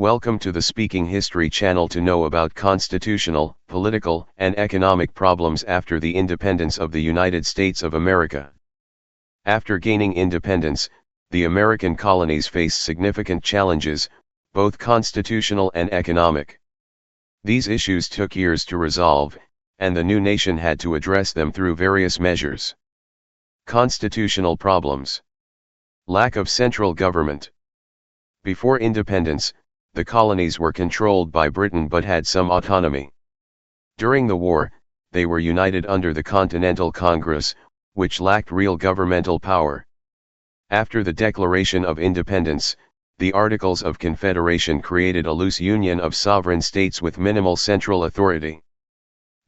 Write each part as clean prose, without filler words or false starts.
Welcome to the Speaking History channel to know about constitutional, political, and economic problems after the independence of the United States of America. After gaining independence, the American colonies faced significant challenges, both constitutional and economic. These issues took years to resolve, and the new nation had to address them through various measures. Constitutional problems. Lack of central government. Before independence, the colonies were controlled by Britain but had some autonomy. During the war, they were united under the Continental Congress, which lacked real governmental power. After the Declaration of Independence, the Articles of Confederation created a loose union of sovereign states with minimal central authority.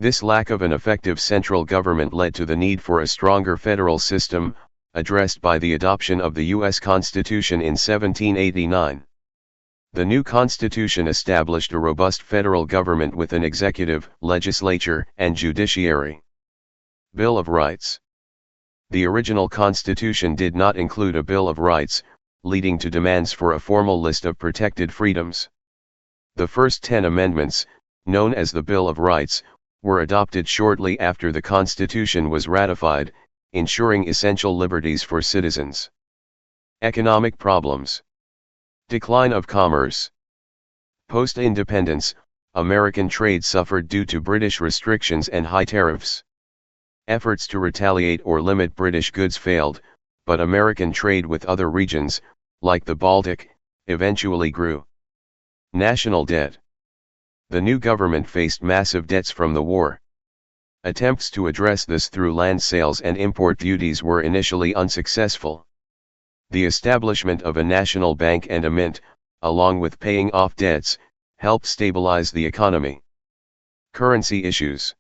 This lack of an effective central government led to the need for a stronger federal system, addressed by the adoption of the U.S. Constitution in 1789. The new Constitution established a robust federal government with an executive, legislature, and judiciary. Bill of Rights. The original Constitution did not include a Bill of Rights, leading to demands for a formal list of protected freedoms. The first 10 amendments, known as the Bill of Rights, were adopted shortly after the Constitution was ratified, ensuring essential liberties for citizens. Economic problems. Decline of commerce. Post-independence, American trade suffered due to British restrictions and high tariffs. Efforts to retaliate or limit British goods failed, but American trade with other regions, like the Baltic, eventually grew. National debt. The new government faced massive debts from the war. Attempts to address this through land sales and import duties were initially unsuccessful. The establishment of a national bank and a mint, along with paying off debts, helped stabilize the economy. Currency issues.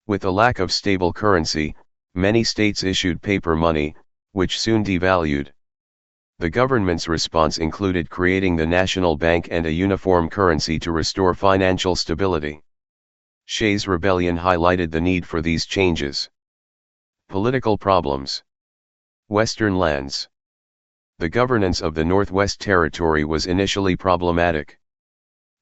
With a lack of stable currency, many states issued paper money, which soon devalued. The government's response included creating the national bank and a uniform currency to restore financial stability. Shays' Rebellion highlighted the need for these changes. Political problems. Western lands. The governance of the Northwest Territory was initially problematic.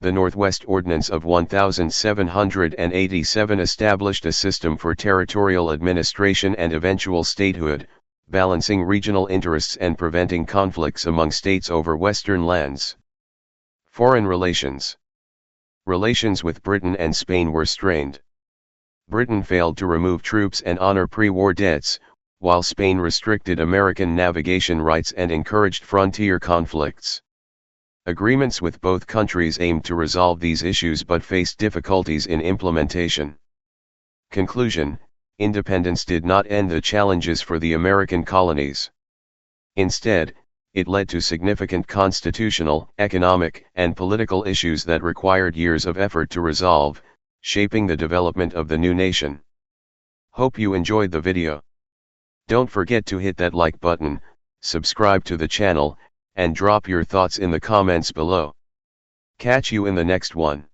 The Northwest Ordinance of 1787 established a system for territorial administration and eventual statehood, balancing regional interests and preventing conflicts among states over Western lands. Foreign relations. Relations with Britain and Spain were strained. Britain failed to remove troops and honor pre-war debts, while Spain restricted American navigation rights and encouraged frontier conflicts. Agreements with both countries aimed to resolve these issues but faced difficulties in implementation. Conclusion: independence did not end the challenges for the American colonies. Instead, it led to significant constitutional, economic, and political issues that required years of effort to resolve, shaping the development of the new nation. Hope you enjoyed the video. Don't forget to hit that like button, subscribe to the channel, and drop your thoughts in the comments below. Catch you in the next one.